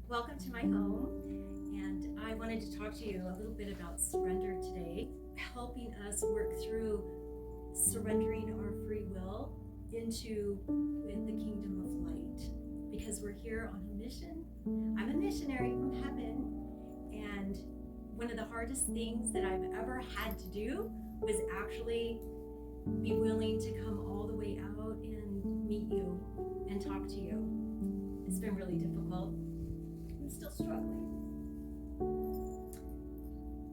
Welcome to my home, and I wanted to talk to you a little bit about surrender today, helping us work through surrendering our free will into the kingdom of light, because we're here on a mission. I'm a missionary from heaven, and one of the hardest things that I've ever had to do was actually be willing to come all the way out and meet you and talk to you. It's been really difficult. I'm still struggling.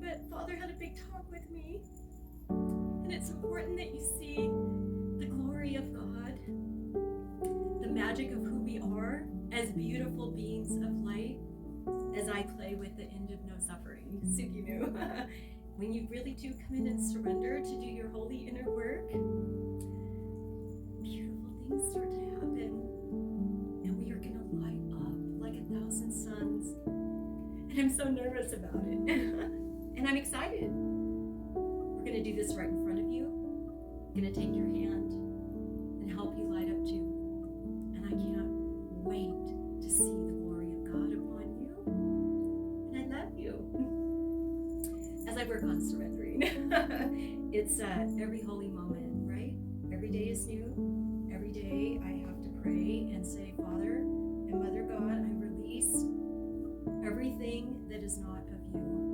But Father had a big talk with me, and it's important that you see the glory of God, the magic of who we are as beautiful beings of light, as I play with the end of no suffering, Sukinu. When you really do come in and surrender to do your holy inner work, beautiful things start to happen, and we are going to light up like 1,000 suns. And I'm so nervous about it. And I'm excited. We're going to do this right in front of you. I'm going to take your hand and help you light up too. And I can't wait to see the glory of God upon you. And I love you. As I work on surrendering, it's every holy moment, right? Every day is new. Every day I have to pray and say, Father and Mother God, I release everything that is not of you.